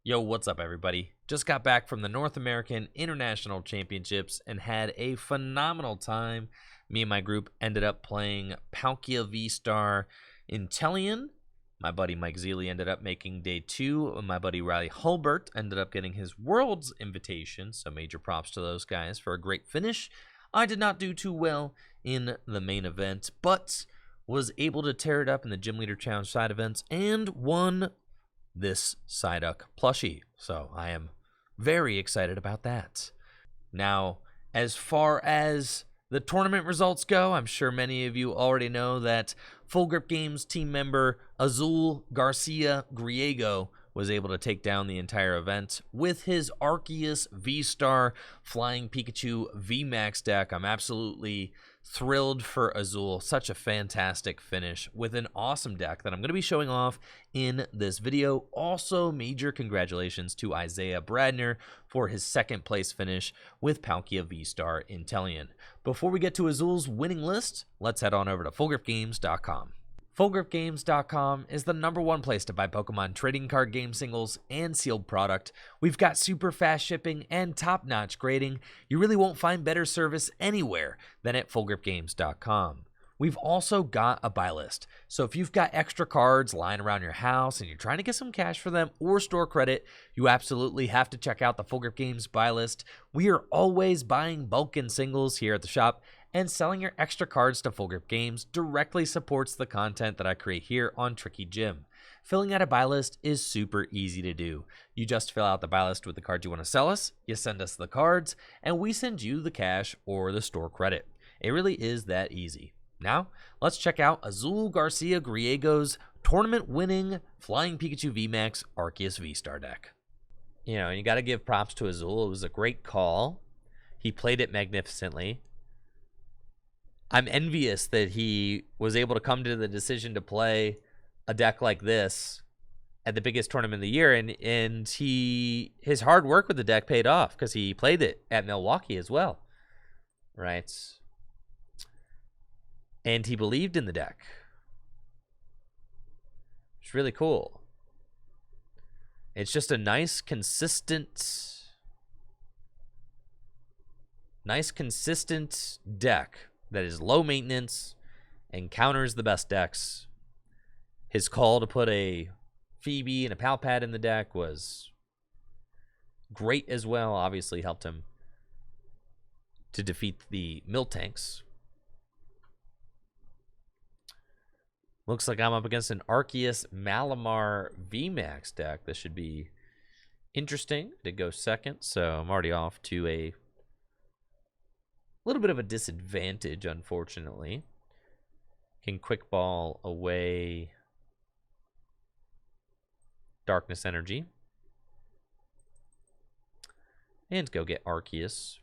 Yo, what's up, everybody? Just got back from the North American International Championships and had a phenomenal time. Me and my group ended up playing Palkia VSTAR Intelion. My buddy Mike Zealy ended up making day 2. And my buddy Riley Hulbert ended up getting his Worlds invitation. So major props to those guys for a great finish. I did not do too well in the main event, but was able to tear it up in the Gym Leader Challenge side events and won this Psyduck plushie. So I am very excited about that. Now, as far as the tournament results go, I'm sure many of you already know that Full Grip Games team member Azul Garcia Griego was able to take down the entire event with his Arceus VSTAR Flying Pikachu VMAX deck. I'm absolutely thrilled for Azul. Such a fantastic finish with an awesome deck that I'm going to be showing off in this video. Also, major congratulations to Isaiah Bradner for his second place finish with Palkia VSTAR Intelion. Before we get to Azul's winning list, let's head on over to FullGripGames.com. FullGripGames.com is the #1 place to buy Pokemon trading card game singles and sealed product. We've got super fast shipping and top-notch grading. You really won't find better service anywhere than at FullGripGames.com. We've also got a buy list. So if you've got extra cards lying around your house and you're trying to get some cash for them or store credit, you absolutely have to check out the Full Grip Games buy list. We are always buying bulk and singles here at the shop, and selling your extra cards to Full Grip Games directly supports the content that I create here on Tricky Gym. Filling out a buy list is super easy to do. You just fill out the buy list with the cards you want to sell us, you send us the cards, and we send you the cash or the store credit. It really is that easy. Now, let's check out Azul Garcia Griego's tournament-winning Flying Pikachu VMAX Arceus VSTAR deck. You know, you got to give props to Azul. It was a great call. He played it magnificently. I'm envious that he was able to come to the decision to play a deck like this at the biggest tournament of the year, and his hard work with the deck paid off because he played it at Milwaukee as well, right? And he believed in the deck. It's really cool. It's just a nice, consistent deck that is low maintenance and counters the best decks. His call to put a Phoebe and a Pal Pad in the deck was great as well. Obviously helped him to defeat the Miltanks. Looks like I'm up against an Arceus Malamar VMAX deck. This should be interesting to go second, so I'm already off to a little bit of a disadvantage, unfortunately. Can quick ball away Darkness Energy and go get Arceus.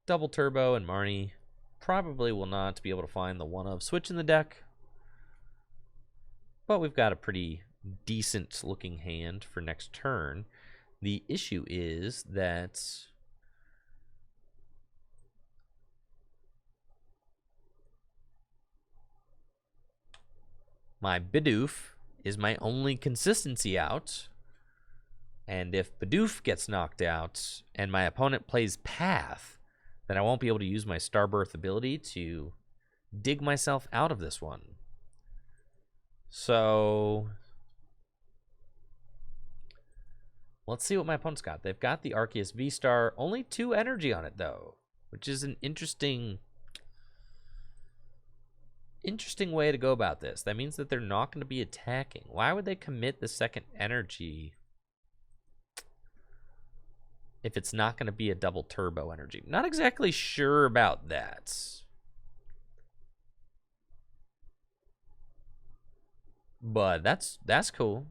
Double Turbo and Marnie probably will not be able to find the one-of switch in the deck, but we've got a pretty decent looking hand for next turn. The issue is that my Bidoof is my only consistency out, and if Bidoof gets knocked out and my opponent plays Path, then I won't be able to use my Starbirth ability to dig myself out of this one. So let's see what my opponent's got. They've got the Arceus VSTAR, only 2 energy on it though, which is an interesting way to go about this. That means that they're not going to be attacking. Why would they commit the second energy if it's not going to be a double turbo energy? Not exactly sure about that. But that's cool.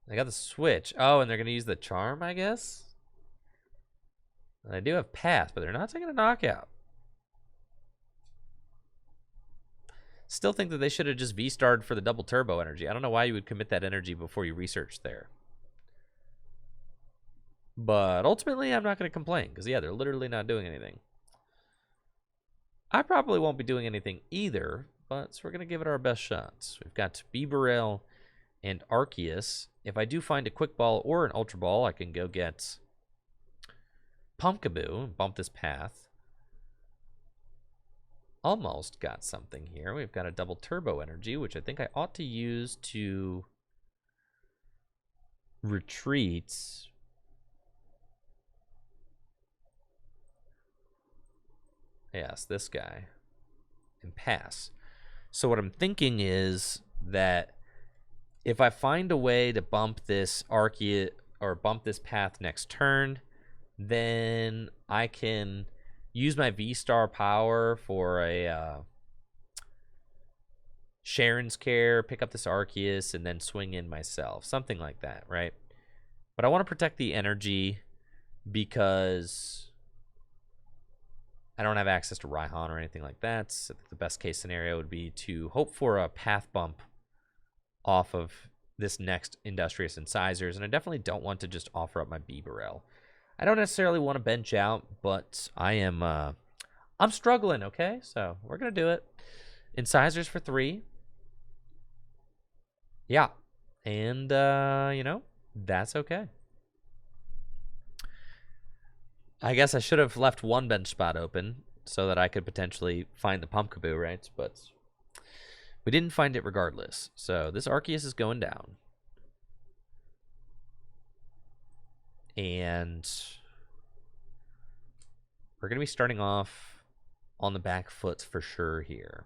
I got the switch. Oh, and they're going to use the charm, I guess? And I do have Path, but they're not taking a knockout. Still think that they should have just V-starred for the double turbo energy. I don't know why you would commit that energy before you researched there. But ultimately, I'm not going to complain because, yeah, they're literally not doing anything. I probably won't be doing anything either, but we're going to give it our best shots. We've got Bibarel and Arceus. If I do find a Quick Ball or an Ultra Ball, I can go get Pumpkaboo and bump this path. Almost got something here. We've got a double Turbo Energy, which I think I ought to use to retreat. Yes, this guy. And pass. So what I'm thinking is that if I find a way to bump this Arceus or bump this path next turn, then I can use my V-Star power for a Cheren's Care, pick up this Arceus, and then swing in myself. Something like that, right? But I want to protect the energy because I don't have access to Raihan or anything like that. So the best case scenario would be to hope for a path bump off of this next Industrious Incisors, and I definitely don't want to just offer up my Bibarel. I don't necessarily want to bench out, but I'm struggling, okay? So we're going to do it. Incisors for 3. Yeah. And, you know, that's okay. I guess I should have left one bench spot open so that I could potentially find the Pumpkaboo, right? But we didn't find it regardless. So this Arceus is going down. And we're going to be starting off on the back foot for sure here.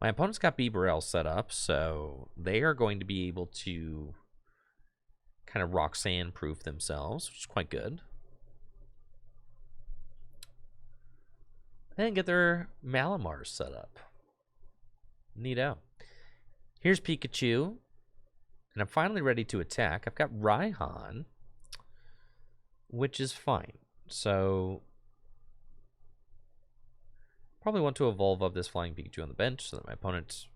My opponent's got Bibarel set up, so they are going to be able to kind of Roxanne-proof themselves, which is quite good. And get their Malamars set up. Neato. Here's Pikachu, and I'm finally ready to attack. I've got Raihan, which is fine. So probably want to evolve up this Flying Pikachu on the bench so that my opponent,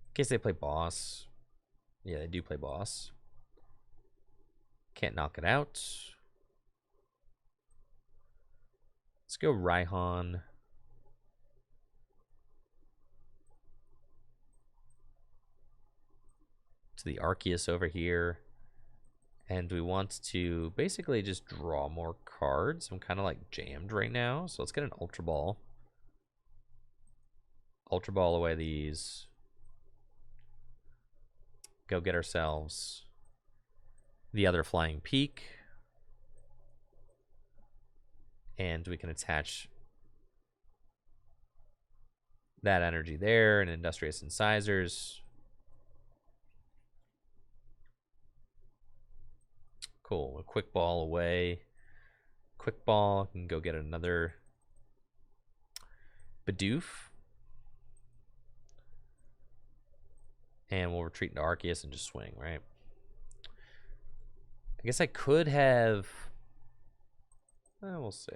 in case they play boss, yeah, they do play boss, can't knock it out. Let's go Raihan. To the Arceus over here. And we want to basically just draw more cards. I'm kind of like jammed right now. So let's get an Ultra Ball. Ultra Ball away these. Go get ourselves the other Flying Peak. And we can attach that energy there and Industrious Incisors. Cool. A Quick Ball away. Quick Ball. Can go get another Bidoof. And we'll retreat into Arceus and just swing, right? I guess I could have... we'll see.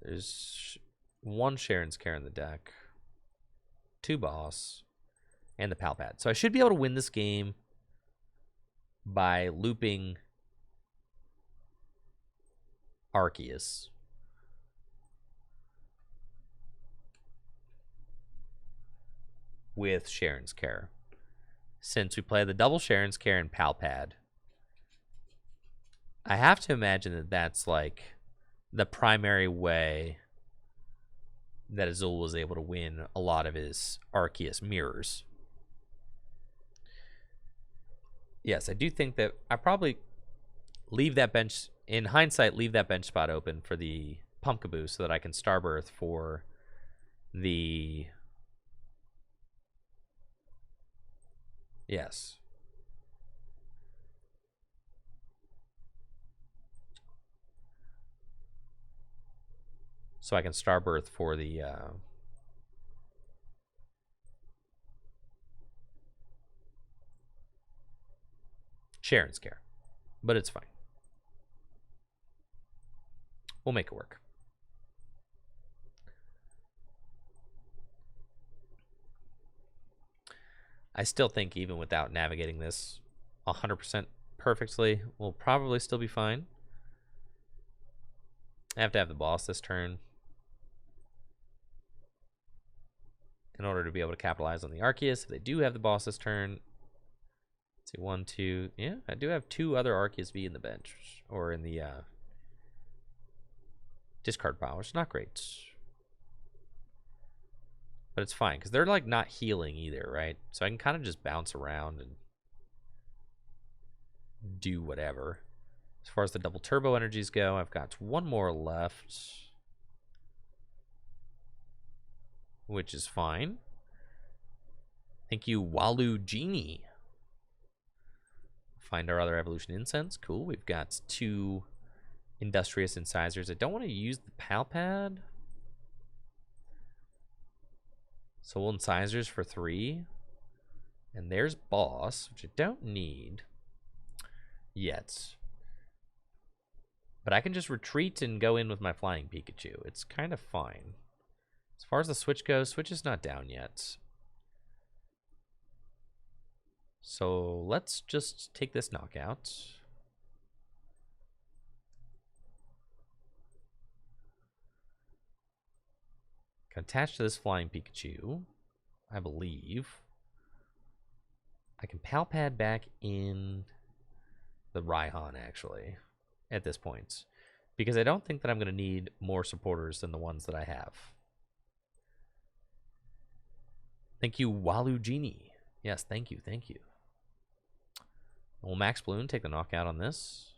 There's one Cheren's Care in the deck. 2 boss. And the Pal Pad. So I should be able to win this game by looping Arceus. With Cheren's Care. Since we play the double Cheren's Care and Pal Pad, I have to imagine that that's like the primary way that Azul was able to win a lot of his Arceus mirrors. Yes, I do think that I probably leave that bench, in hindsight, leave that bench spot open for the Pumpkaboo so that I can Starbirth for the... Yes. So I can Starbirth for the Cheren's Care. But it's fine. We'll make it work. I still think even without navigating this 100% perfectly, we'll probably still be fine. I have to have the boss this turn in order to be able to capitalize on the Arceus. If they do have the boss this turn, Let's see, 1, 2. Yeah, I do have 2 other Arceus V in the bench, or in the discard pile, which is not great. But it's fine, because they're like not healing either, right? So I can kind of just bounce around and do whatever. As far as the double turbo energies go, I've got 1 more left, which is fine. Thank you, Walu Genie. Find our other Evolution Incense. Cool. We've got 2 Industrious Incisors. I don't want to use the Pal Pad. Soul Incisors for 3. And there's Boss, which I don't need yet. But I can just retreat and go in with my Flying Pikachu. It's kind of fine. As far as the Switch goes, Switch is not down yet. So let's just take this knockout. Can attach to this Flying Pikachu, I believe. I can Pal Pad back in the Raihan, actually, at this point. Because I don't think that I'm going to need more supporters than the ones that I have. Thank you, Walu Genie. Yes, thank you, thank you. We'll Max Balloon, take the knockout on this.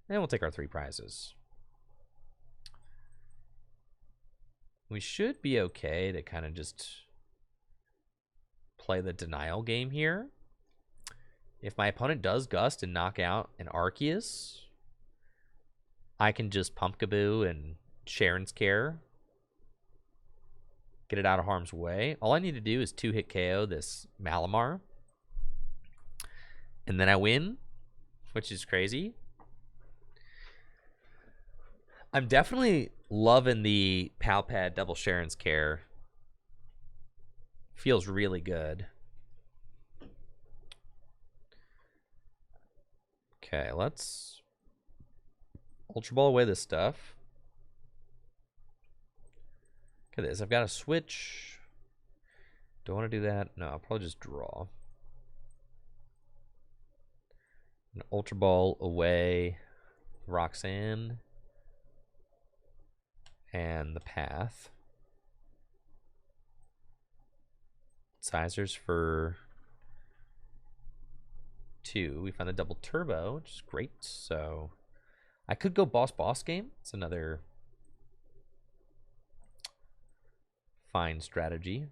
And we'll take our 3 prizes. We should be okay to kind of just play the denial game here. If my opponent does gust and knock out an Arceus, I can just Pumpkaboo and Cheren's Care. Get it out of harm's way. All I need to do is 2-hit KO this Malamar. And then I win, which is crazy. I'm definitely loving the Pal Pad double Cheren's Care. Feels really good. Okay, let's Ultra Ball away this stuff. Look at this. I've got a switch. Do I want to do that? No, I'll probably just draw. An Ultra Ball away Roxanne and the Path. Incisors for 2. We found a double turbo, which is great. So I could go boss game. It's another fine strategy.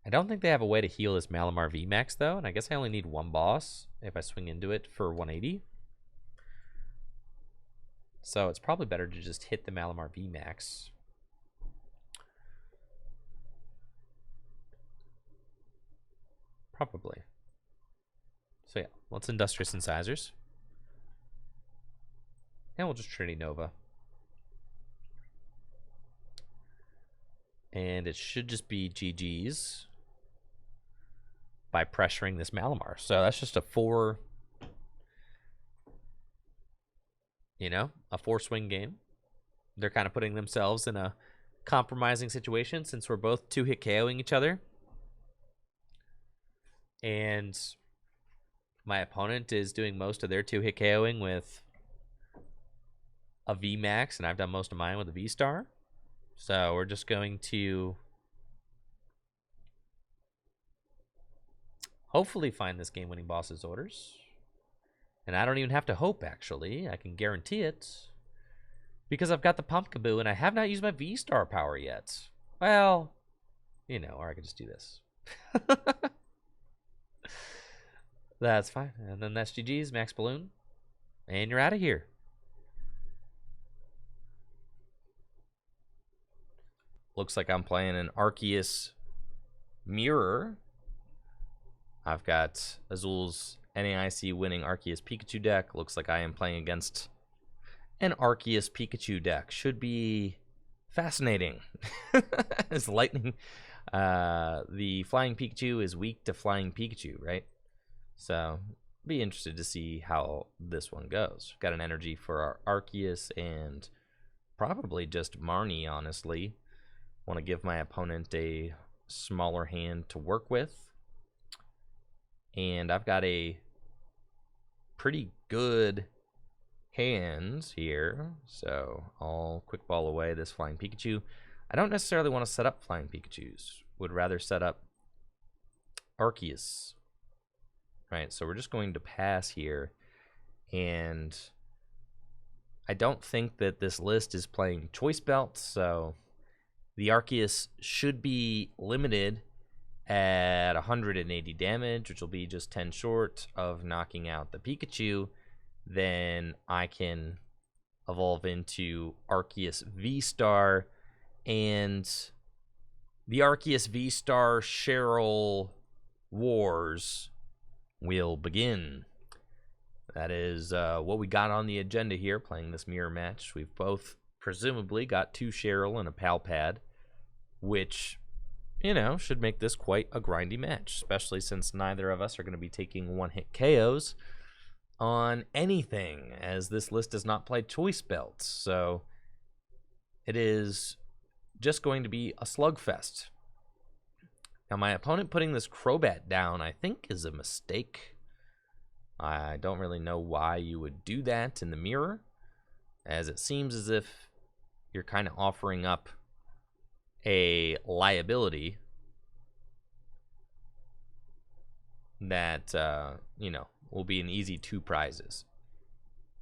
I don't think they have a way to heal this Malamar VMAX though, and I guess I only need 1 boss if I swing into it for 180. So it's probably better to just hit the Malamar VMAX. Probably. So yeah, let's Industrious Incisors. And we'll just Trinity Nova. And it should just be GG's by pressuring this Malamar. So that's just a 4, you know, a 4-swing game. They're kind of putting themselves in a compromising situation since we're both 2-hit KOing each other. And my opponent is doing most of their 2-hit KOing with a VMAX, and I've done most of mine with a V-Star. So we're just going to hopefully find this game-winning boss's orders. And I don't even have to hope, actually. I can guarantee it. Because I've got the Pumpkaboo, and I have not used my V-Star power yet. Well, you know, or I could just do this. That's fine. And then that's GG's, Max Balloon. And you're out of here. Looks like I'm playing an Arceus Mirror. I've got Azul's NAIC winning Arceus Pikachu deck. Looks like I am playing against an Arceus Pikachu deck. Should be fascinating. It's lightning. The Flying Pikachu is weak to Flying Pikachu, right? So be interested to see how this one goes. Got an energy for our Arceus and probably just Marnie, honestly. Want to give my opponent a smaller hand to work with. And I've got a pretty good hands here, so I'll quick ball away this Flying Pikachu. I don't necessarily want to set up Flying Pikachus. Would rather set up Arceus. Right, so we're just going to pass here, and I don't think that this list is playing Choice Belt, so the Arceus should be limited at 180 damage, which will be just 10 short of knocking out the Pikachu. Then I can evolve into Arceus VSTAR, and the Arceus VSTAR Cheryl Wars will begin. That is what we got on the agenda here, playing this mirror match. We've both presumably got 2 Cheryl and a Pal Pad, which, you know, should make this quite a grindy match, especially since neither of us are going to be taking one-hit KOs on anything, as this list does not play Choice Belts. So it is just going to be a slugfest. Now, my opponent putting this Crobat down, I think, is a mistake. I don't really know why you would do that in the mirror, as it seems as if you're kind of offering up a liability that, you know, will be an easy 2 prizes.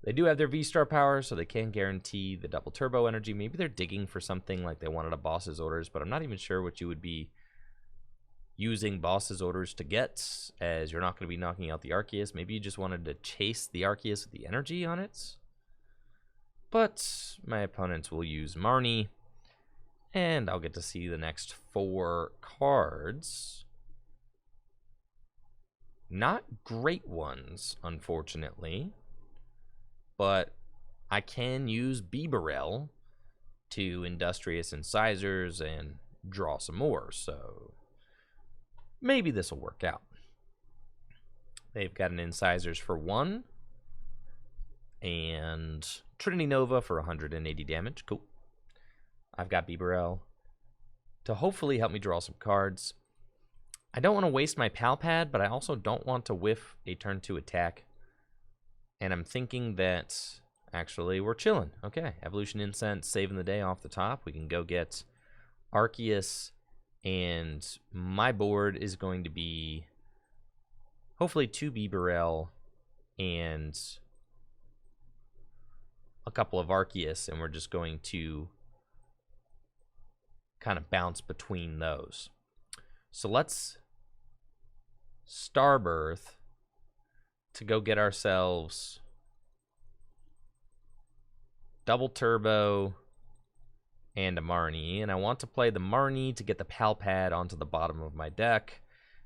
They do have their V-Star power, so they can guarantee the double turbo energy. Maybe they're digging for something like they wanted a boss's orders, but I'm not even sure what you would be using boss's orders to get, as you're not going to be knocking out the Arceus. Maybe you just wanted to chase the Arceus with the energy on it. But my opponents will use Marnie, and I'll get to see the next 4 cards. Not great ones, unfortunately, but I can use Bibarel to Industrious Incisors and draw some more, so maybe this will work out. They've got an Incisors for 1, and Trinity Nova for 180 damage. Cool. I've got Bibarel to hopefully help me draw some cards. I don't want to waste my Pal Pad, but I also don't want to whiff a turn 2 attack. And I'm thinking that, actually, we're chilling. Okay, Evolution Incense saving the day off the top. We can go get Arceus, and my board is going to be hopefully 2 Bibarel and a couple of Arceus, and we're just going to kind of bounce between those. So let's Starbirth to go get ourselves double turbo and a Marnie, and I want to play the Marnie to get the Pal Pad onto the bottom of my deck,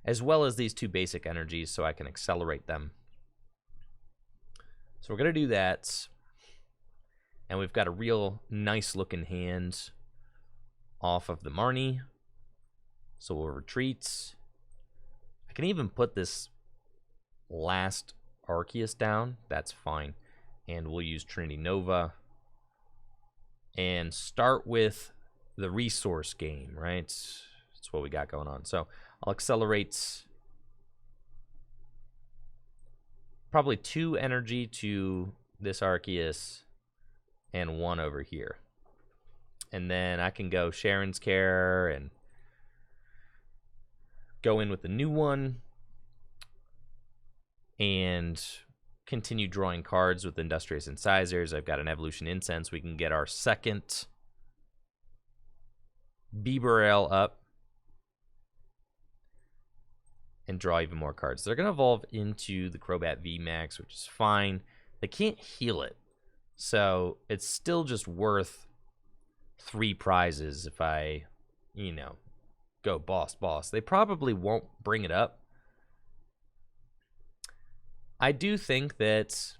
as well as these 2 basic energies so I can accelerate them. So we're going to do that, and we've got a real nice looking hand off of the Marnie, so we'll retreat. I can even put this last Arceus down, that's fine, and we'll use Trinity Nova and start with the resource game, right? That's what we got going on. So I'll accelerate probably 2 energy to this Arceus and 1 over here. And then I can go Cheren's Care and go in with the new one and continue drawing cards with Industrious Incisors. I've got an Evolution Incense. We can get our second Bibarel up and draw even more cards. They're going to evolve into the Crobat VMAX, which is fine. They can't heal it, so it's still just worth 3 prizes if I, you know, go boss. They probably won't bring it up. I do think that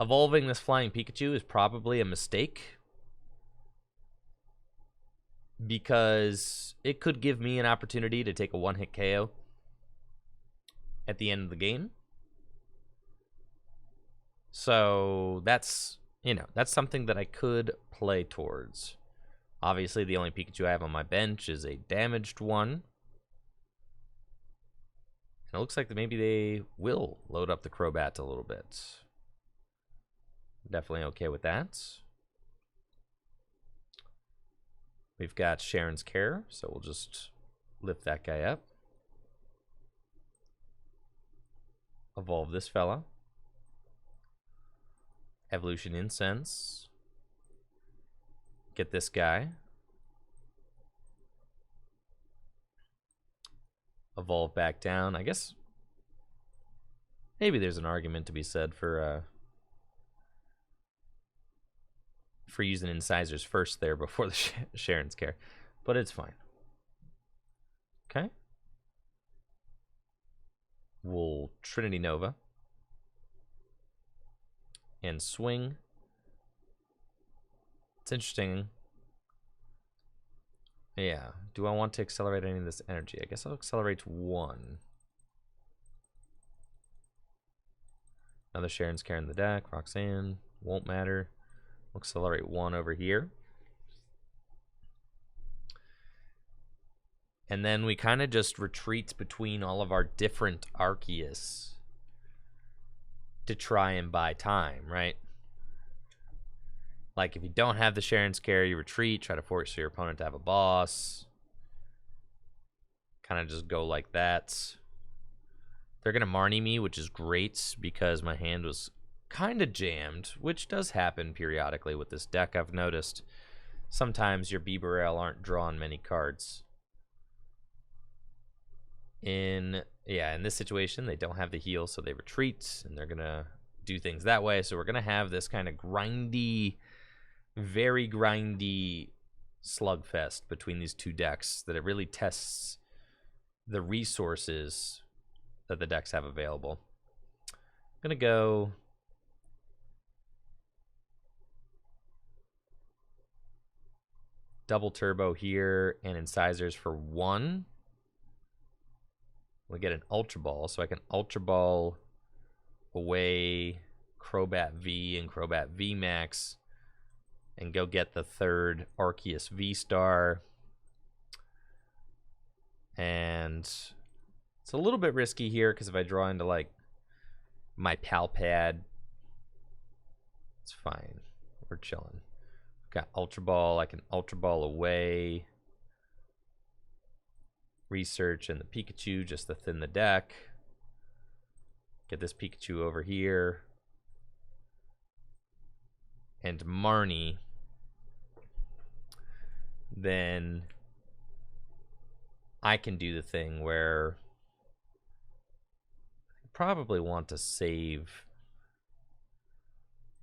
evolving this Flying Pikachu is probably a mistake, because it could give me an opportunity to take a 1-hit KO at the end of the game. So that's, you know, that's something that I could play towards. Obviously, the only Pikachu I have on my bench is a damaged one. And it looks like that maybe they will load up the Crobat a little bit. Definitely okay with that. We've got Cheren's Care, so we'll just lift that guy up. Evolve this fella. Evolution Incense. Get this guy. Evolve back down. I guess maybe there's an argument to be said for using incisors first there before the Cheren's Care, but it's fine. Okay. We'll Trinity Nova and swing. It's interesting. Yeah. Do I want to accelerate any of this energy? I guess I'll accelerate one. Another Cheren's Care in the deck. Roxanne. Won't matter. We'll accelerate one over here. And then we kind of just retreat between all of our different Arceus to try and buy time, right? Like, if you don't have the Cheren's Care, you retreat, try to force your opponent to have a boss. Kind of just go like that. They're going to Marnie me, which is great because my hand was kind of jammed, which does happen periodically with this deck. I've noticed sometimes your Bibarel aren't drawn many cards. In this situation, they don't have the heal, so they retreat, and they're going to do things that way. So we're going to have this kind of grindy, very grindy slugfest between these two decks that it really tests the resources that the decks have available. I'm going to go double turbo here and incisors for one. We get an Ultra Ball, so I can Ultra Ball away Crobat V and Crobat VMAX and go get the third Arceus VSTAR. And it's a little bit risky here because if I draw into like my Pal Pad, it's fine. We're chilling. Got Ultra Ball. I can Ultra Ball away Research and the Pikachu just to thin the deck. Get this Pikachu over here. And Marnie. Then I can do the thing where I probably want to save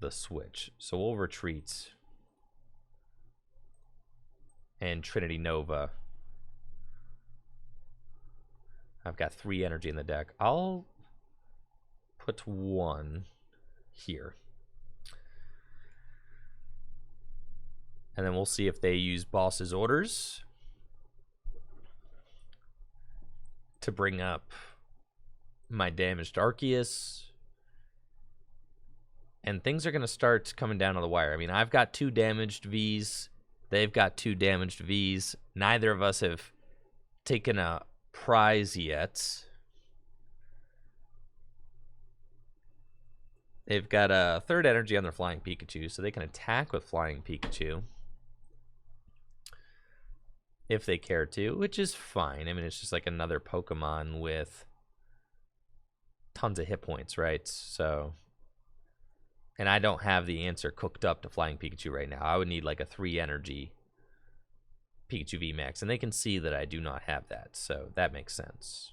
the switch. So we'll retreat and Trinity Nova. I've got 3 energy in the deck. I'll put 1 here. And then we'll see if they use boss's orders to bring up my damaged Arceus. And things are going to start coming down to the wire. I mean, I've got 2 damaged Vs. They've got 2 damaged Vs. Neither of us have taken a prize yet. They've got a 3rd energy on their Flying Pikachu, so they can attack with Flying Pikachu if they care to, which is fine. I mean, it's just like another Pokemon with tons of hit points, right? So, and I don't have the answer cooked up to Flying Pikachu right now. I would need like a 3 energy Pikachu VMAX, and they can see that I do not have that, so that makes sense.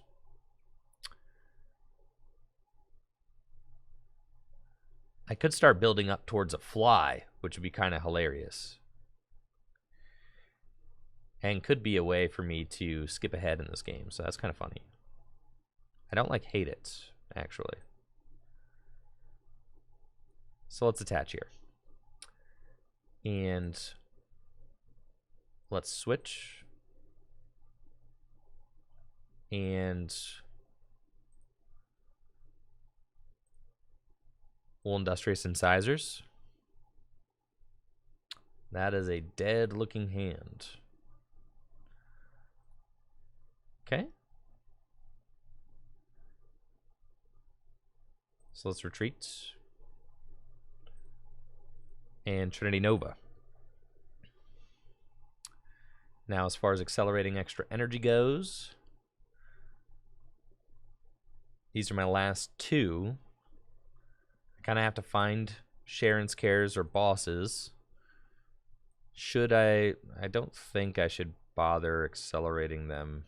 I could start building up towards a fly, which would be kind of hilarious. And could be a way for me to skip ahead in this game, so that's kind of funny. I don't like hate it, actually. So let's attach here. And let's switch. And we'll Industrious Incisors. That is a dead-looking hand. Okay. So let's retreat. And Trinity Nova. Now, as far as accelerating extra energy goes, these are my last two. I kind of have to find Cheren's Cares or bosses. Should I don't think I should bother accelerating them.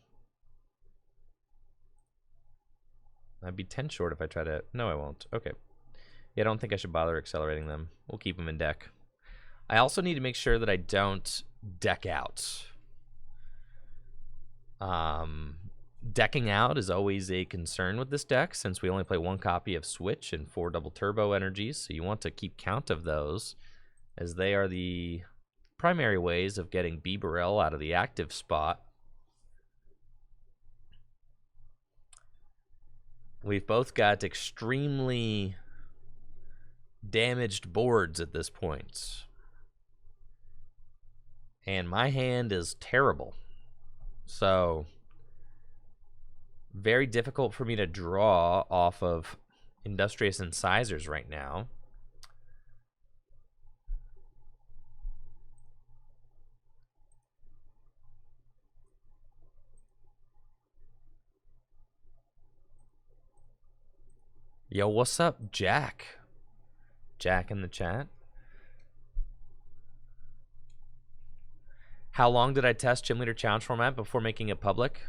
I'd be 10 short if I try to... No, I won't. Okay. Yeah, I don't think I should bother accelerating them. We'll keep them in deck. I also need to make sure that I don't deck out. Decking out is always a concern with this deck, since we only play one copy of Switch and 4 double turbo energies, so you want to keep count of those, as they are the primary ways of getting Bibarel out of the active spot. We've both got extremely damaged boards at this point. And my hand is terrible. So, very difficult for me to draw off of Industrious Incisors right now. Yo, what's up, Jack? Jack in the chat. How long did I test Gym Leader Challenge format before making it public?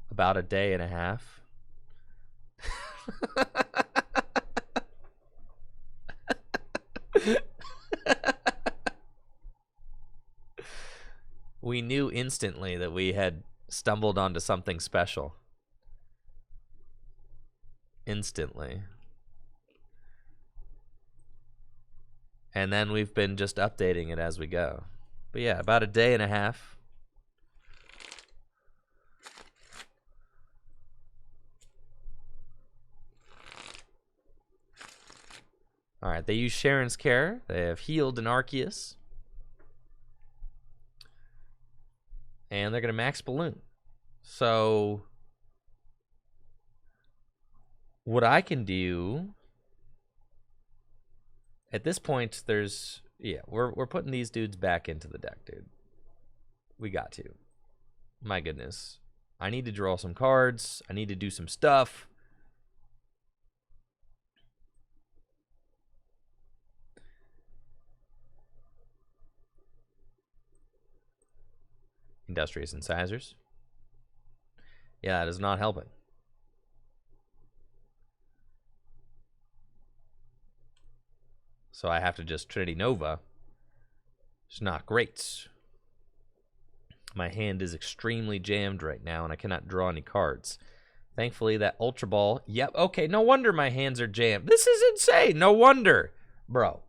About a day and a half. We knew instantly that we had stumbled onto something special. Instantly. And then we've been just updating it as we go. But yeah, about a day and a half. Alright, they use Cheren's Care. They have healed an Arceus. And they're going to max Balloon. So, what I can do... At this point, there's... Yeah, we're putting these dudes back into the deck, dude. We got to. My goodness. I need to draw some cards. I need to do some stuff. Industrious Incisors. Yeah, that is not helping. So I have to just Trinity Nova. It's not great. My hand is extremely jammed right now, and I cannot draw any cards. Thankfully, that Ultra Ball... Yep, okay, no wonder my hands are jammed. This is insane. No wonder, bro.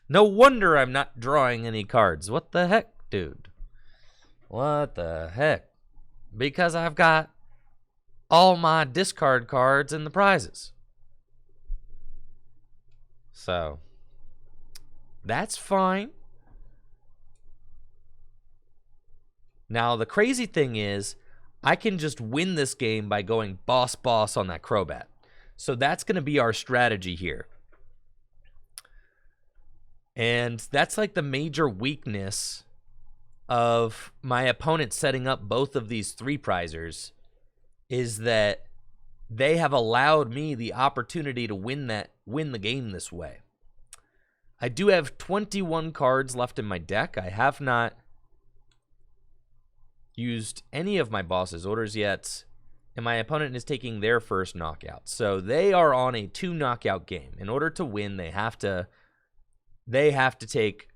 No wonder I'm not drawing any cards. What the heck, dude? What the heck? Because I've got all my discard cards in the prizes. So... that's fine. Now, the crazy thing is, I can just win this game by going boss on that Crobat. So that's going to be our strategy here. And that's like the major weakness of my opponent setting up both of these 3-prizers, is that they have allowed me the opportunity to win the game this way. I do have 21 cards left in my deck. I have not used any of my boss's orders yet, and my opponent is taking their first knockout. So they are on a 2-knockout game. In order to win, they have to take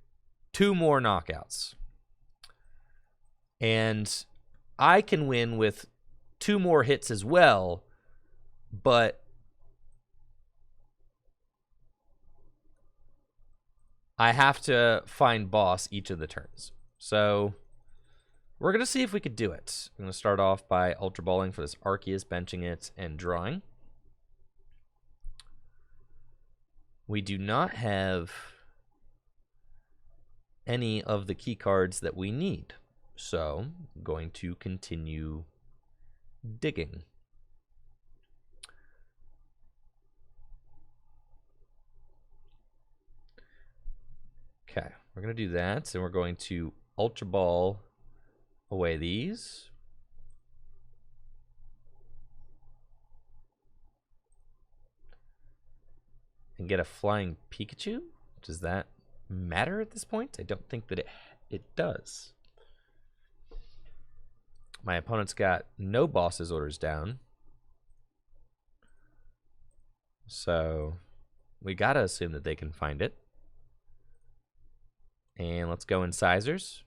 2 more knockouts. And I can win with 2 more hits as well, but I have to find boss each of the turns. So we're going to see if we could do it. I'm going to start off by Ultra Balling for this Arceus, benching it, and drawing. We do not have any of the key cards that we need. So I'm going to continue digging. Okay, we're going to do that, and we're going to Ultra Ball away these. And get a Flying Pikachu? Does that matter at this point? I don't think that it does. My opponent's got no boss's orders down. So we gotta assume that they can find it. And let's go incisors.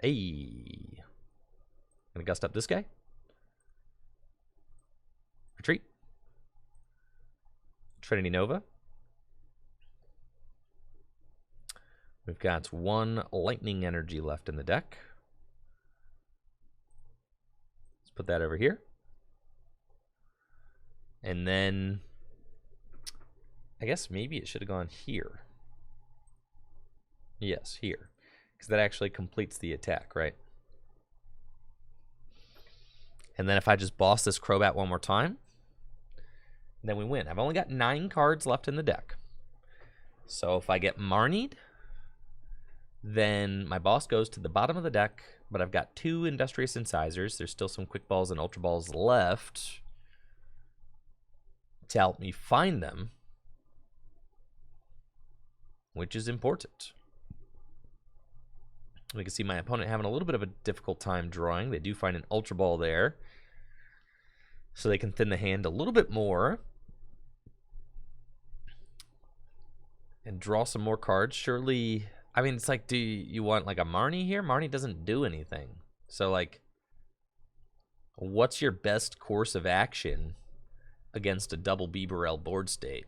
Hey. Gonna gust up this guy. Retreat. Trinity Nova. We've got one lightning energy left in the deck. Let's put that over here. And then I guess maybe it should have gone here. Yes, here. Because that actually completes the attack, right? And then if I just boss this Crobat one more time, then we win. I've only got 9 cards left in the deck. So if I get Marnied, then my boss goes to the bottom of the deck, but I've got 2 Industrious Incisors. There's still some Quick Balls and Ultra Balls left to help me find them, which is important. We can see my opponent having a little bit of a difficult time drawing. They do find an Ultra Ball there, so they can thin the hand a little bit more and draw some more cards. Surely, I mean, it's like, do you want like a Marnie here? Marnie doesn't do anything. So like, what's your best course of action against a double Bibarel board state?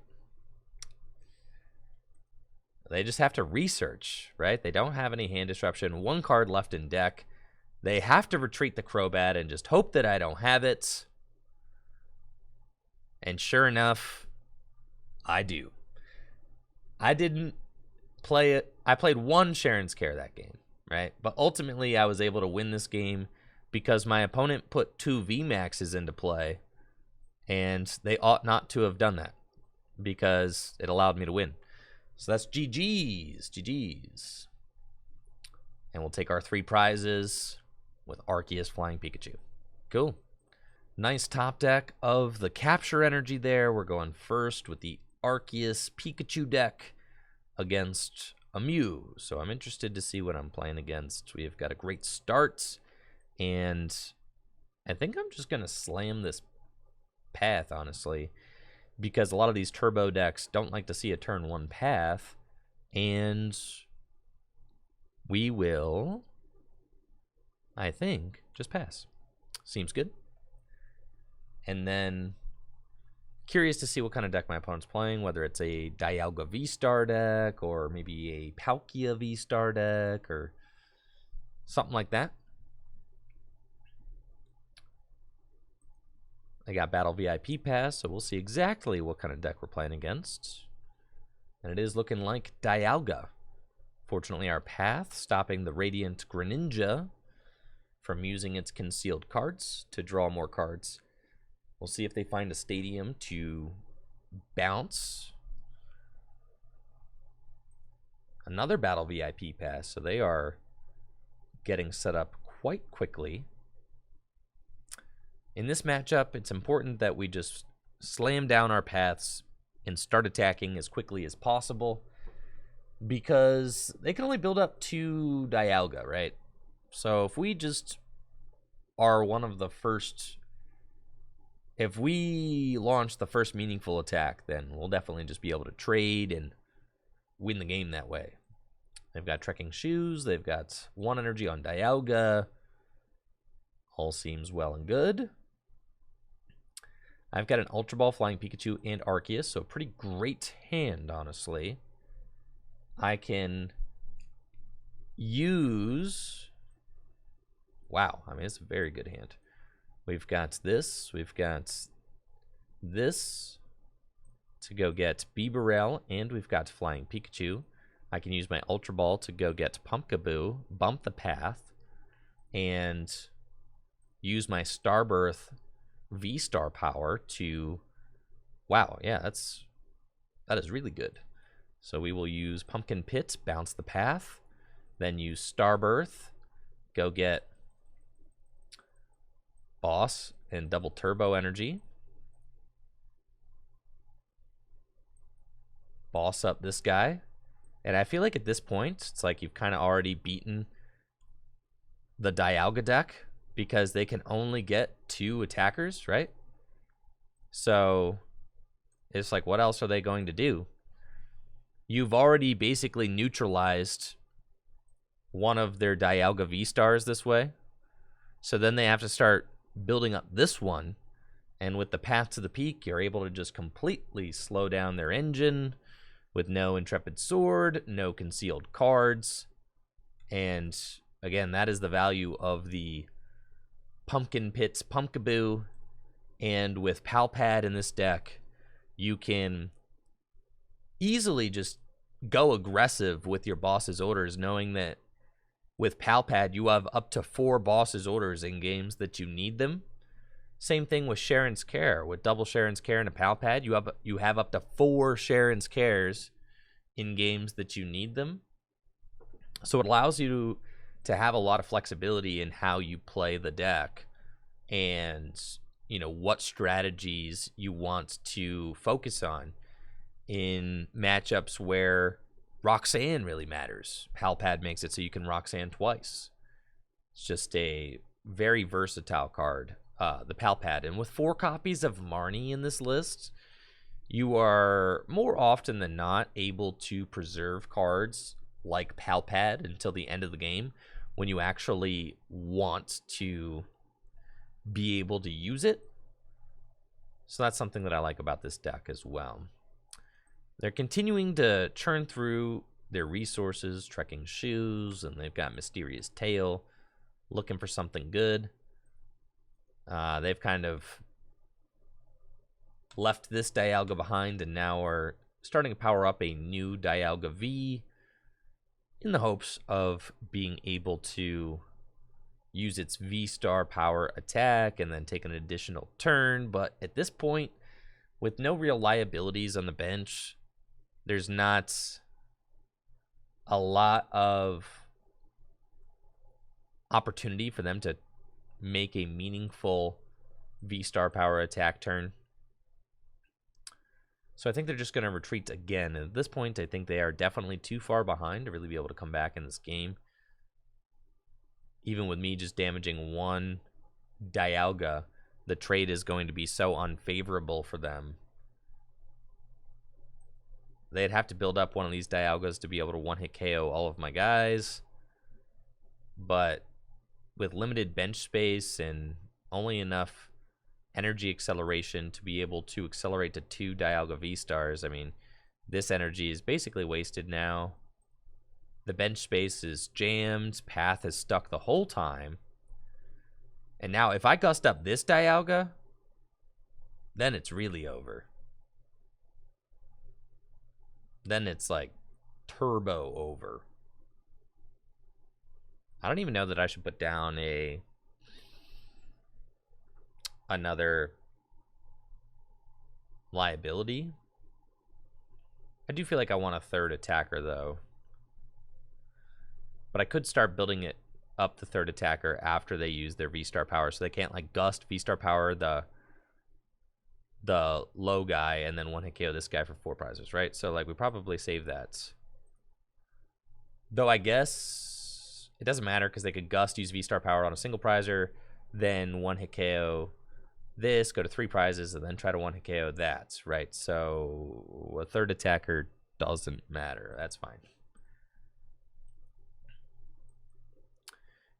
They just have to research, right? They don't have any hand disruption. 1 card left in deck. They have to retreat the Crobat and just hope that I don't have it. And sure enough, I do. I didn't play it. I played 1 Cheren's Care that game, right? But ultimately, I was able to win this game because my opponent put 2 VMAXs into play, and they ought not to have done that because it allowed me to win. So that's GG's, GG's. And we'll take our 3 prizes with Arceus Flying Pikachu. Cool. Nice top deck of the Capture Energy there. We're going first with the Arceus Pikachu deck against a Mew. So I'm interested to see what I'm playing against. We've got a great start, and I think I'm just going to slam this path, honestly, because a lot of these turbo decks don't like to see a turn 1 path, and we will, I think, just pass. Seems good. And then curious to see what kind of deck my opponent's playing, whether it's a Dialga V-Star deck or maybe a Palkia V-Star deck or something like that. I got Battle VIP Pass, so we'll see exactly what kind of deck we're playing against. And it is looking like Dialga. Fortunately, our path stopping the Radiant Greninja from using its concealed cards to draw more cards. We'll see if they find a stadium to bounce. Another Battle VIP Pass, so they are getting set up quite quickly. In this matchup, it's important that we just slam down our paths and start attacking as quickly as possible, because they can only build up to Dialga, right? So if we just are one of the first, if we launch the first meaningful attack, then we'll definitely just be able to trade and win the game that way. They've got Trekking Shoes, they've got 1 energy on Dialga. All seems well and good. I've got an Ultra Ball, Flying Pikachu, and Arceus, so a pretty great hand, honestly. I can use... Wow, I mean, it's a very good hand. We've got this to go get Bibarel, and we've got Flying Pikachu. I can use my Ultra Ball to go get Pumpkaboo, bump the path, and use my Starbirth V-Star power to... Wow, yeah, that is really good. So we will use Pumpkin Pit, bounce the path, then use Starbirth, go get Boss and double Turbo Energy. Boss up this guy. And I feel like at this point, it's like you've kind of already beaten the Dialga deck because they can only get 2 attackers, right? So it's like, what else are they going to do? You've already basically neutralized one of their Dialga V-Stars this way. So then they have to start building up this one. And with the path to the peak, you're able to just completely slow down their engine with no Intrepid Sword, no concealed cards. And again, that is the value of the Pumpkin Pits Pumpkaboo. And with Pal Pad in this deck, you can easily just go aggressive with your boss's orders, knowing that with Pal Pad, you have up to 4 boss's orders in games that you need them. Same thing with Cheren's Care. With double Cheren's Care and a Pal Pad, you have up to 4 Cheren's Cares in games that you need them. So it allows you to have a lot of flexibility in how you play the deck and, you know, what strategies you want to focus on in matchups where Roxanne really matters. Pal Pad makes it so you can Roxanne twice. It's just a very versatile card, the Pal Pad. And with 4 copies of Marnie in this list, you are more often than not able to preserve cards like Pal Pad until the end of the game when you actually want to be able to use it. So that's something that I like about this deck as well. They're continuing to churn through their resources, Trekking Shoes, and they've got Mysterious Tail, looking for something good. They've kind of left this Dialga behind and now are starting to power up a new Dialga V in the hopes of being able to use its V-Star power attack and then take an additional turn. But at this point, with no real liabilities on the bench, there's not a lot of opportunity for them to make a meaningful V-Star power attack turn. So I think they're just going to retreat again. And at this point, I think they are definitely too far behind to really be able to come back in this game. Even with me just damaging 1 Dialga, the trade is going to be so unfavorable for them. They'd have to build up one of these Dialgas to be able to one-hit KO all of my guys. But with limited bench space and only enough energy acceleration to be able to accelerate to 2 Dialga V-Stars, I mean, this energy is basically wasted now. The bench space is jammed. Path is stuck the whole time. And now if I gust up this Dialga, then it's really over. Then it's like turbo over. I don't even know that I should put down another liability. I do feel like I want a 3rd attacker though. But I could start building it up the 3rd attacker after they use their V-Star power, so they can't like gust V-Star power the low guy and then one-hit KO this guy for 4 prizes, right? So like we probably save that. Though I guess it doesn't matter because they could gust, use V-Star power on a single prizer, then one-hit KO this, go to 3 prizes, and then try to one-hit KO that, right? So a 3rd attacker doesn't matter. That's fine.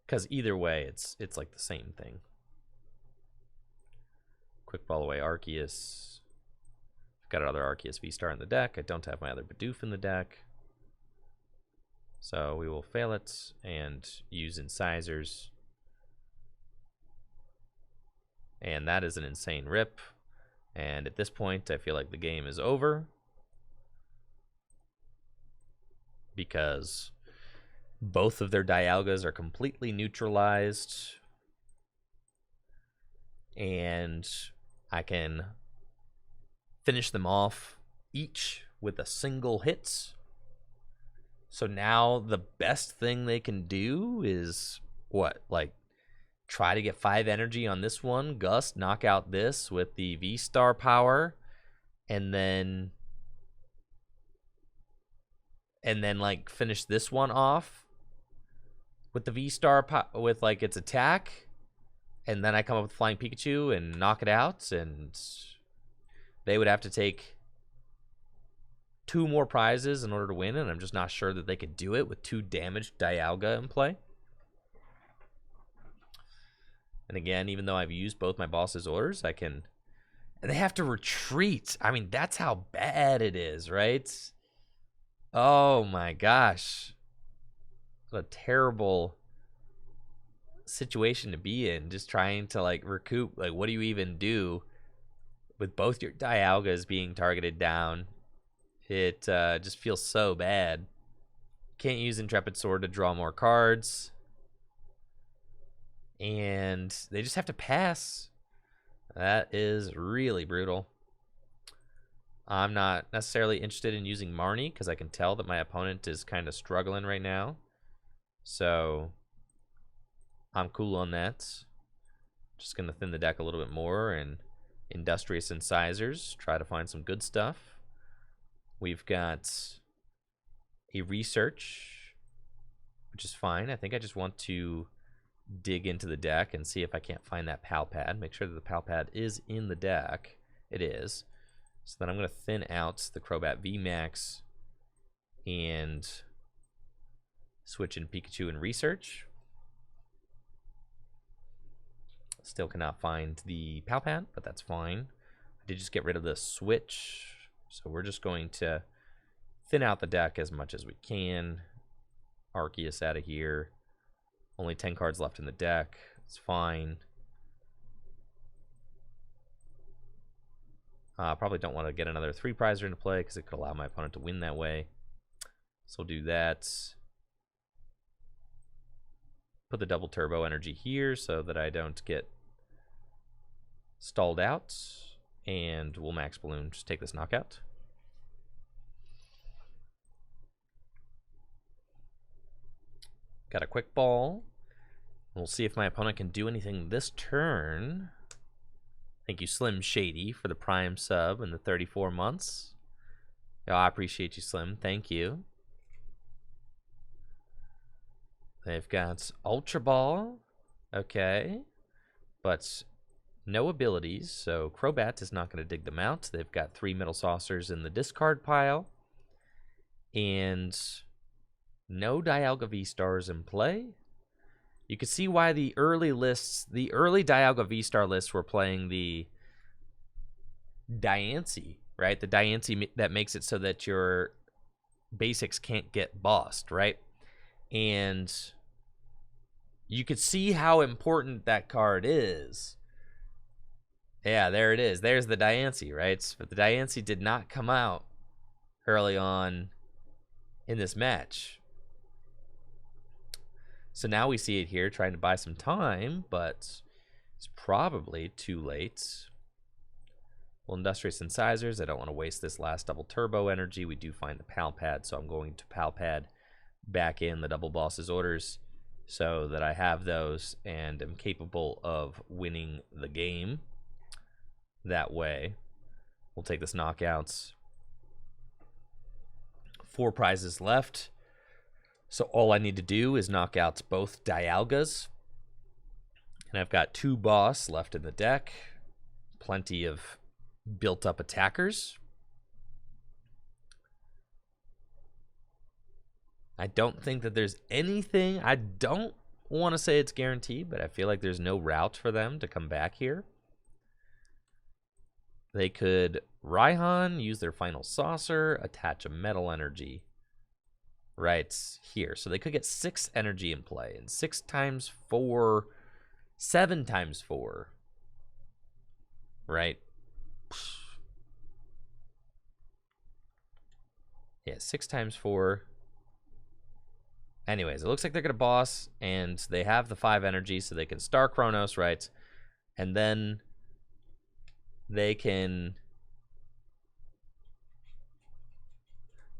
Because either way, it's like the same thing. Quick ball away Arceus. I've got another Arceus V-Star in the deck. I don't have my other Bidoof in the deck. So we will fail it and use incisors. And that is an insane rip. And at this point, I feel like the game is over. because both of their Dialgas are completely neutralized, and I can finish them off each with a single hit. So now the best thing they can do is what? Like, try to get 5 energy on this one, Gust, knock out this with the V-Star power, and then like finish this one off with the V-Star with like its attack, and then I come up with Flying Pikachu and knock it out, and they would have to take 2 more prizes in order to win, and I'm just not sure that they could do it with 2 damaged Dialga in play. And again, even though I've used both my boss's orders, I can... And they have to retreat. I mean, that's how bad it is, right? Oh my gosh. What a terrible situation to be in. Just trying to, like, recoup. Like, what do you even do with both your Dialgas being targeted down? It just feels so bad. Can't use Intrepid Sword to draw more cards. And they just have to pass. That is really brutal. I'm not necessarily interested in using Marnie because I can tell that my opponent is kind of struggling right now. So I'm cool on that. Just going to thin the deck a little bit more and Industrious Incisors. Try to find some good stuff. We've got a Research, which is fine. I think I just want to dig into the deck and see if I can't find that Pal Pad. Make sure that the Pal Pad is in the deck. It is. So then I'm going to thin out the Crobat VMAX and switch in Pikachu and Research. Still cannot find the Pal Pad, but that's fine. I did just get rid of the switch, so we're just going to thin out the deck as much as we can. Arceus out of here. Only 10 cards left in the deck. It's fine. Probably don't want to get another 3-prizer into play because it could allow my opponent to win that way. So we'll do that. Put the double turbo energy here so that I don't get stalled out. And we'll max balloon. Just take this knockout. Got a quick ball. We'll see if my opponent can do anything this turn. Thank you, Slim Shady, for the Prime sub and the 34 months. Oh, I appreciate you, Slim. Thank you. They've got Ultra Ball. Okay. But no abilities, so Crobat is not going to dig them out. They've got 3 Middle Saucers in the discard pile. And no Dialga V-Stars in play. You can see why the early lists, the early Dialga V-Star lists were playing the Diancie, right? The Diancie that makes it so that your basics can't get bossed, right? And you could see how important that card is. Yeah, there it is. There's the Diancie, right? But the Diancie did not come out early on in this match. So now we see it here trying to buy some time, but it's probably too late. Well, Industrious Incisors, I don't want to waste this last double turbo energy. We do find the Pal Pad, so I'm going to Pal Pad back in the double boss's orders so that I have those and am capable of winning the game that way. We'll take this knockouts. 4 prizes left. So all I need to do is knock out both Dialgas. And I've got 2 boss left in the deck. Plenty of built-up attackers. I don't think that there's anything. I don't want to say it's guaranteed, but I feel like there's no route for them to come back here. They could Raihan, use their final saucer, attach a metal energy right here. So they could get 6 energy in play, and 6 times 4, 7 times 4, right? Yeah, 6 times 4, Anyways, it looks like they're going to boss, and they have the 5 energy, so they can Star Chronos, right? And then they can...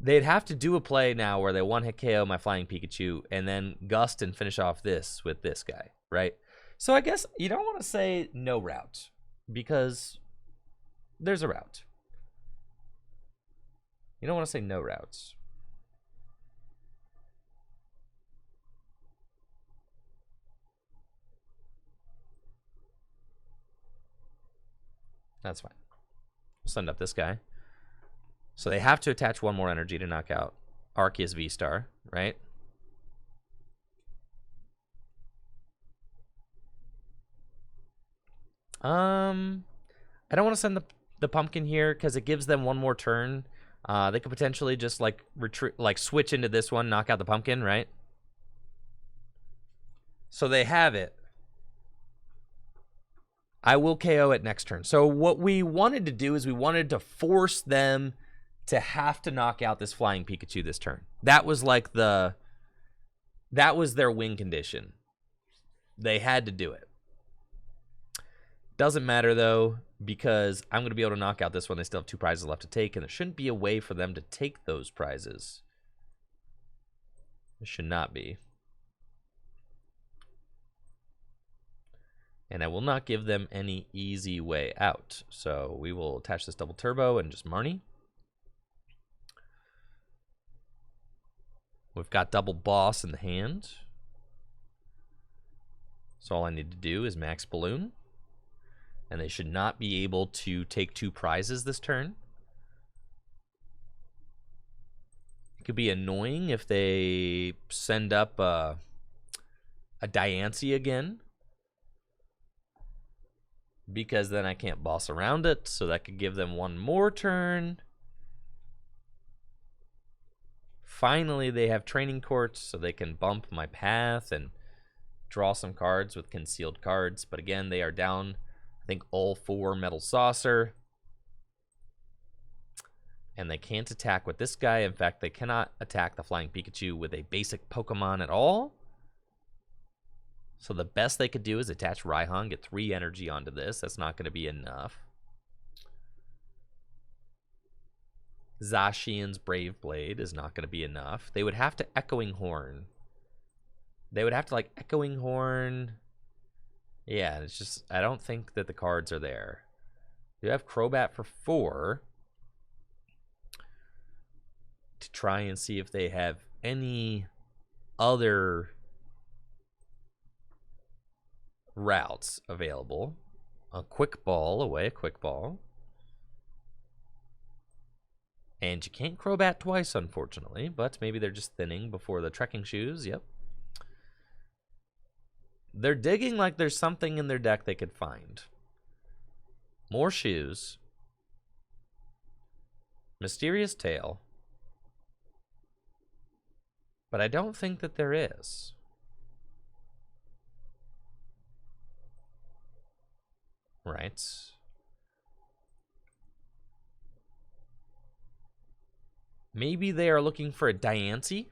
They'd have to do a play now where they one-hit KO my Flying Pikachu, and then Gust and finish off this with this guy, right? So I guess you don't want to say no route, because there's a route. You don't want to say no routes. That's fine. We'll send up this guy. So they have to attach 1 more energy to knock out Arceus VSTAR, right? I don't want to send the pumpkin here because it gives them 1 more turn. They could potentially just like retreat, like switch into this one, knock out the pumpkin, right? So they have it. I will KO it next turn. So what we wanted to do is we wanted to force them to have to knock out this Flying Pikachu this turn. That was like that was their win condition. They had to do it. Doesn't matter though, because I'm going to be able to knock out this one. They still have 2 prizes left to take, and there shouldn't be a way for them to take those prizes. There should not be. And I will not give them any easy way out. So we will attach this double turbo and just Marnie. We've got double boss in the hand. So all I need to do is max balloon. And they should not be able to take 2 prizes this turn. It could be annoying if they send up a Diancie again, because then I can't boss around it, so that could give them 1 more turn. Finally, they have training courts, so they can bump my path and draw some cards with concealed cards. But again, they are down, I think, all 4 Metal Saucer. And they can't attack with this guy. In fact, they cannot attack the Flying Pikachu with a basic Pokemon at all. So the best they could do is attach Raihan, get 3 energy onto this. That's not going to be enough. Zacian's Brave Blade is not going to be enough. They would have to Echoing Horn. They would have to, like, Echoing Horn. Yeah, it's just, I don't think that the cards are there. You have Crobat for 4. To try and see if they have any other routes available. A Quick Ball away, a Quick Ball. And you can't Crobat twice, unfortunately, but maybe they're just thinning before the trekking shoes. Yep. They're digging like there's something in their deck they could find. More shoes. Mysterious Tail. But I don't think that there is. Right. Maybe they are looking for a Diancie.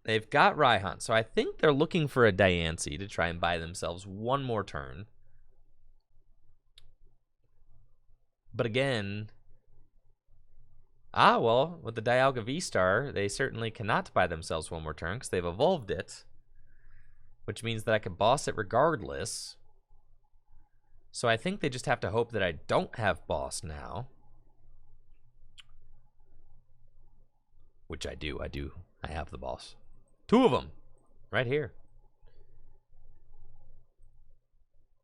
They've got Raihan, so I think they're looking for a Diancie to try and buy themselves 1 more turn. But again, well, with the Dialga V-Star, they certainly cannot buy themselves 1 more turn because they've evolved it, which means that I can boss it regardless. So I think they just have to hope that I don't have boss now. Which I do. I have the boss. 2 of them. Right here.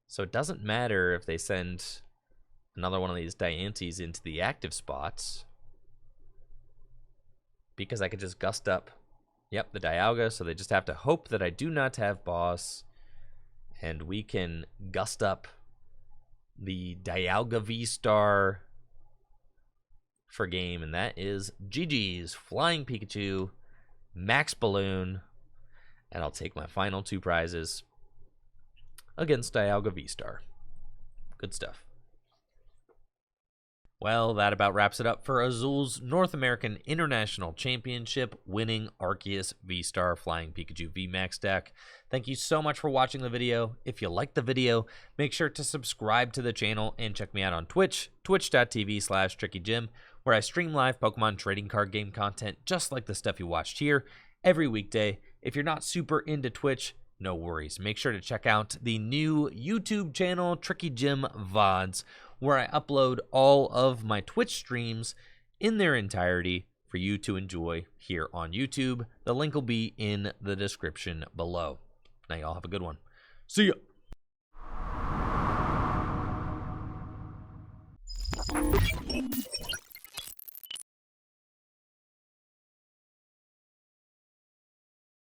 So it doesn't matter if they send another one of these Diancies into the active spots, because I could just gust up, yep, the Dialga, so they just have to hope that I do not have boss, and we can gust up the Dialga V-Star for game, and that is GG's Flying Pikachu, Max Balloon, and I'll take my final 2 prizes against Dialga V-Star. Good stuff. Well, that about wraps it up for Azul's North American International Championship winning Arceus V-Star Flying Pikachu VMAX deck. Thank you so much for watching the video. If you liked the video, make sure to subscribe to the channel and check me out on Twitch, twitch.tv/TrickyJim, where I stream live Pokemon trading card game content just like the stuff you watched here every weekday. If you're not super into Twitch, no worries. Make sure to check out the new YouTube channel, Tricky Jim VODs, where I upload all of my Twitch streams in their entirety for you to enjoy here on YouTube. The link will be in the description below. Now, y'all have a good one. See ya.